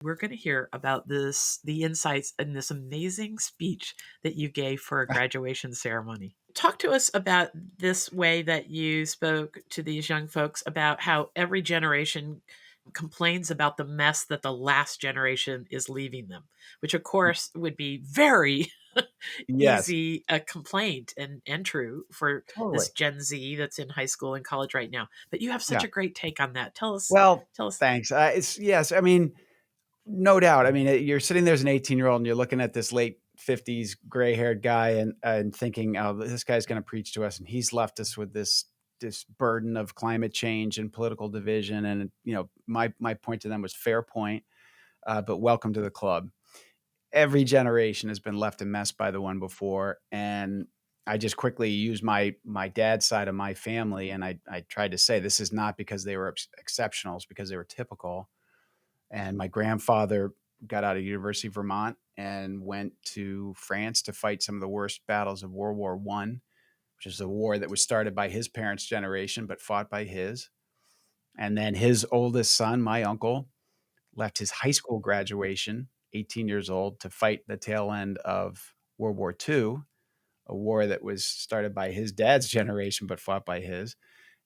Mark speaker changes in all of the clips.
Speaker 1: We're going to hear about the insights in this amazing speech that you gave for a graduation ceremony. Talk to us about this way that you spoke to these young folks about how every generation complains about the mess that the last generation is leaving them, which of course would be very
Speaker 2: Yes,
Speaker 1: easy a complaint and true for this
Speaker 2: totally.
Speaker 1: Gen Z that's in high school and college right now. But you have such
Speaker 2: Yeah.
Speaker 1: a great take on that.
Speaker 2: Well,
Speaker 1: Tell us.
Speaker 2: thanks. It's yes, I mean, no doubt. I mean, you're sitting there as an 18-year-old and you're looking at this late 50s gray-haired guy and thinking, "Oh, this guy's gonna preach to us, and he's left us with this burden of climate change and political division." And, my point to them was, "Fair point, but welcome to the club." Every generation has been left a mess by the one before, and I just quickly used my dad's side of my family, and I tried to say, "This is not because they were exceptional, it's because they were typical." And my grandfather got out of University of Vermont and went to France to fight some of the worst battles of World War I, which is a war that was started by his parents' generation, but fought by his. And then his oldest son, my uncle, left his high school graduation, 18 years old, to fight the tail end of World War II, a war that was started by his dad's generation, but fought by his.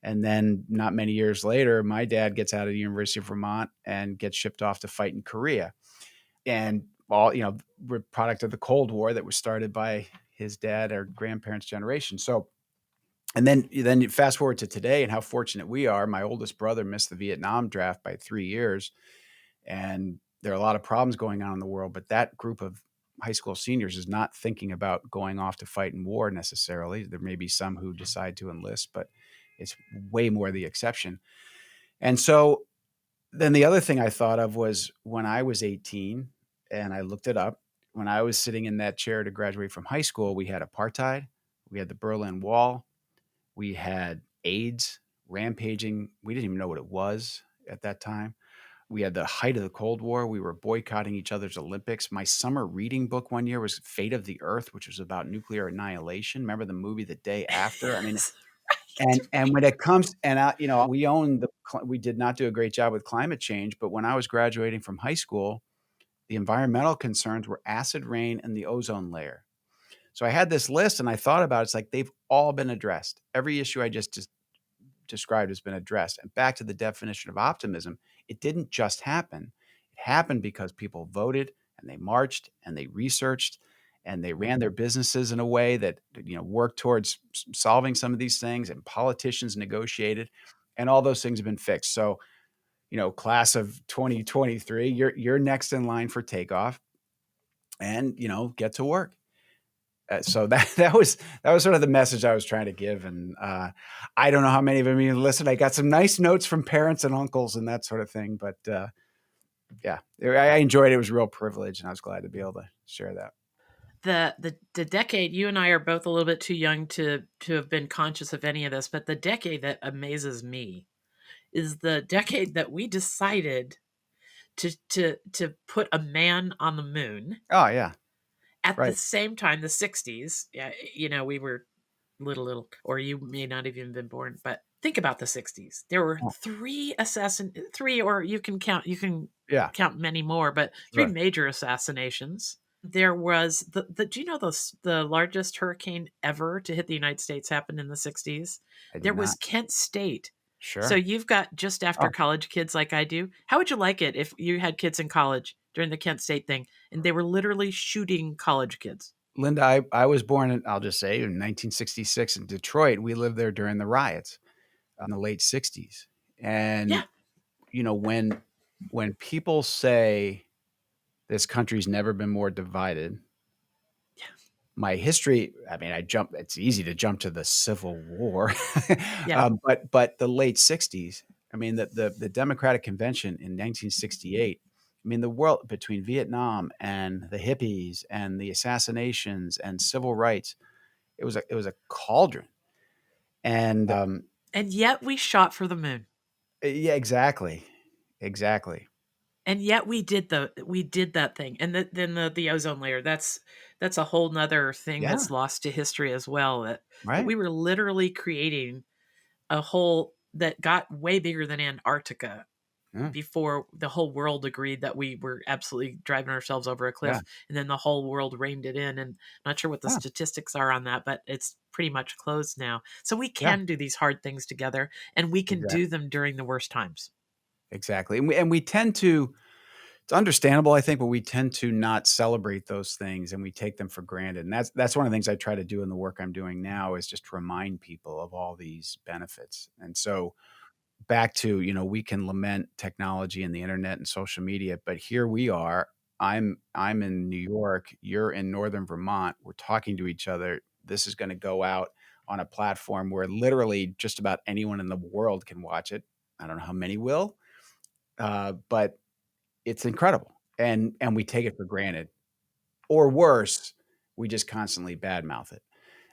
Speaker 2: And then not many years later, my dad gets out of the University of Vermont and gets shipped off to fight in Korea. And all, we're product of the Cold War that was started by his dad or grandparents' generation. So, and then you fast forward to today and how fortunate we are. My oldest brother missed the Vietnam draft by 3 years, and there are a lot of problems going on in the world. But that group of high school seniors is not thinking about going off to fight in war necessarily. There may be some who decide to enlist, but it's way more the exception. And so then the other thing I thought of was when I was 18, and I looked it up, when I was sitting in that chair to graduate from high school, we had apartheid, we had the Berlin Wall, we had AIDS rampaging. We didn't even know what it was at that time. We had the height of the Cold War. We were boycotting each other's Olympics. My summer reading book one year was Fate of the Earth, which was about nuclear annihilation. Remember the movie The Day After? I mean,
Speaker 1: Yes,
Speaker 2: and
Speaker 1: right.
Speaker 2: when it comes and we own we did not do a great job with climate change, but when I was graduating from high school, the environmental concerns were acid rain and the ozone layer. So I had this list and I thought about it. It's like they've all been addressed. Every issue I just described has been addressed. And back to the definition of optimism, it didn't just happen. It happened because people voted and they marched and they researched and they ran their businesses in a way that worked towards solving some of these things, and politicians negotiated, and all those things have been fixed. So, class of 2023, you're next in line for takeoff, and get to work. So that was sort of the message I was trying to give, and I don't know how many of them even listened. I got some nice notes from parents and uncles and that sort of thing, but yeah, I enjoyed it. It was a real privilege, and I was glad to be able to share that.
Speaker 1: The decade, you and I are both a little bit too young to have been conscious of any of this, but the decade that amazes me is the decade that we decided to put a man on the moon.
Speaker 2: Oh yeah,
Speaker 1: At the
Speaker 2: right.
Speaker 1: same time, the 60s, yeah, we were little, or you may not have even been born, but think about the 60s. There were
Speaker 2: Oh,
Speaker 1: three, or you can
Speaker 2: yeah,
Speaker 1: count many more, but three
Speaker 2: right.
Speaker 1: major assassinations. There was do you know the largest hurricane ever to hit the United States happened in the 60s?
Speaker 2: I did
Speaker 1: There was
Speaker 2: not.
Speaker 1: Kent State. So
Speaker 2: Sure.
Speaker 1: you've got just after
Speaker 2: Oh,
Speaker 1: college kids like I do. How would you like it if you had kids in college during the Kent State thing and they were literally shooting college kids?
Speaker 2: Linda, I was born in, I'll just say, in 1966 in Detroit. We lived there during the riots in the late 60s,
Speaker 1: Yeah.
Speaker 2: and when people say this country's never been more divided.
Speaker 1: Yeah.
Speaker 2: My history, I mean, it's easy to jump to the Civil War,
Speaker 1: Yeah.
Speaker 2: but the late 60s, I mean, the Democratic Convention in 1968, I mean, the world between Vietnam and the hippies and the assassinations and civil rights, it was a cauldron. And
Speaker 1: And yet we shot for the moon.
Speaker 2: yeah, exactly, exactly.
Speaker 1: And yet we did that thing. And then the ozone layer, that's a whole nother thing
Speaker 2: Yeah,
Speaker 1: that's lost to history as well. That
Speaker 2: right.
Speaker 1: we were literally creating a hole that got way bigger than Antarctica
Speaker 2: Yeah.
Speaker 1: before the whole world agreed that we were absolutely driving ourselves over a
Speaker 2: Yeah.
Speaker 1: cliff, and then the whole world reined it in. And I'm not sure what the
Speaker 2: Yeah.
Speaker 1: statistics are on that, but it's pretty much closed now. So we
Speaker 2: Yeah.
Speaker 1: can do these hard things together, and we can do
Speaker 2: Exactly.
Speaker 1: them during the worst times.
Speaker 2: Exactly. And we tend to, it's understandable, I think, but we tend to not celebrate those things and we take them for granted. And that's one of the things I try to do in the work I'm doing now is just remind people of all these benefits. And so back to, we can lament technology and the internet and social media, but here we are. I'm in New York, you're in northern Vermont. We're talking to each other. This is going to go out on a platform where literally just about anyone in the world can watch it. I don't know how many will, but it's incredible, and we take it for granted, or worse, we just constantly badmouth it,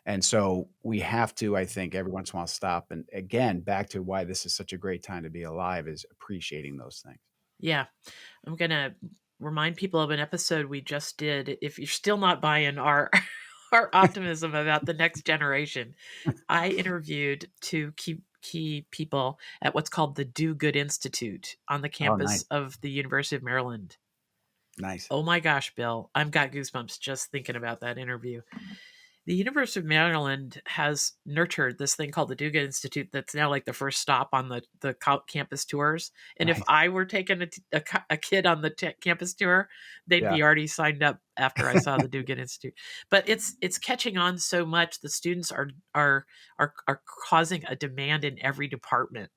Speaker 2: and so we have to, I think, every once in a while stop, and again, back to why this is such a great time to be alive is appreciating those things.
Speaker 1: Yeah. I'm gonna remind people of an episode we just did. If you're still not buying our our optimism about the next generation, I interviewed two key people at what's called the Do Good Institute on the
Speaker 2: Oh,
Speaker 1: campus
Speaker 2: nice,
Speaker 1: of the University of Maryland.
Speaker 2: nice.
Speaker 1: Oh my gosh, Bill, I've got goosebumps just thinking about that interview. The University of Maryland has nurtured this thing called the Duga Institute that's now like the first stop on the campus tours. And if
Speaker 2: Nice.
Speaker 1: I were taking a kid on the campus tour, they'd
Speaker 2: Yeah.
Speaker 1: be already signed up after I saw the Duga Institute. But it's catching on so much. The students are causing a demand in every department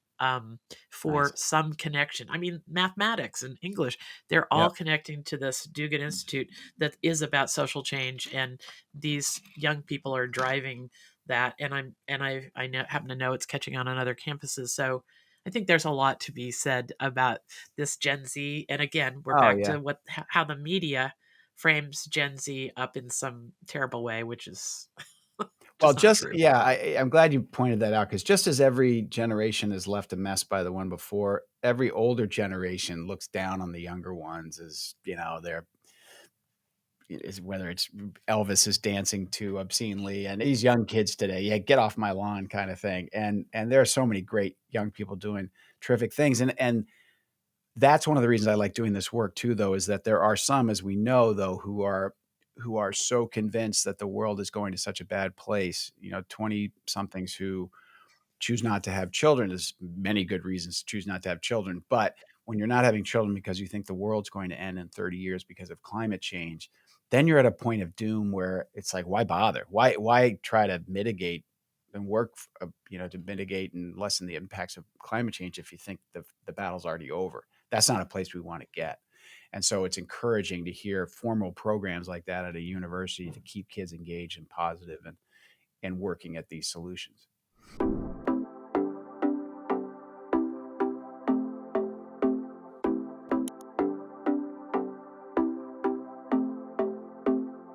Speaker 1: for
Speaker 2: Nice.
Speaker 1: some connection. I mean, mathematics and English, they're all
Speaker 2: Yep.
Speaker 1: connecting to this Dugan Institute that is about social change, and these young people are driving that. And happen to know it's catching on other campuses. So I think there's a lot to be said about this Gen Z. And again, we're
Speaker 2: Oh,
Speaker 1: back
Speaker 2: yeah.
Speaker 1: to how the media frames Gen Z up in some terrible way, which is
Speaker 2: Well,
Speaker 1: just not
Speaker 2: just
Speaker 1: true.
Speaker 2: yeah, I'm glad you pointed that out because just as every generation is left a mess by the one before, every older generation looks down on the younger ones as, they're is whether it's Elvis is dancing too obscenely and these young kids today, yeah, get off my lawn kind of thing. And there are so many great young people doing terrific things. And that's one of the reasons I like doing this work too, though, is that there are some, as we know, though, who are so convinced that the world is going to such a bad place. 20 somethings who choose not to have children. There's many good reasons to choose not to have children. But when you're not having children because you think the world's going to end in 30 years because of climate change, then you're at a point of doom where it's like, why bother? Why try to mitigate and work, to mitigate and lessen the impacts of climate change if you think the battle's already over? That's not a place we want to get. And so it's encouraging to hear formal programs like that at a university to keep kids engaged and positive and working at these solutions.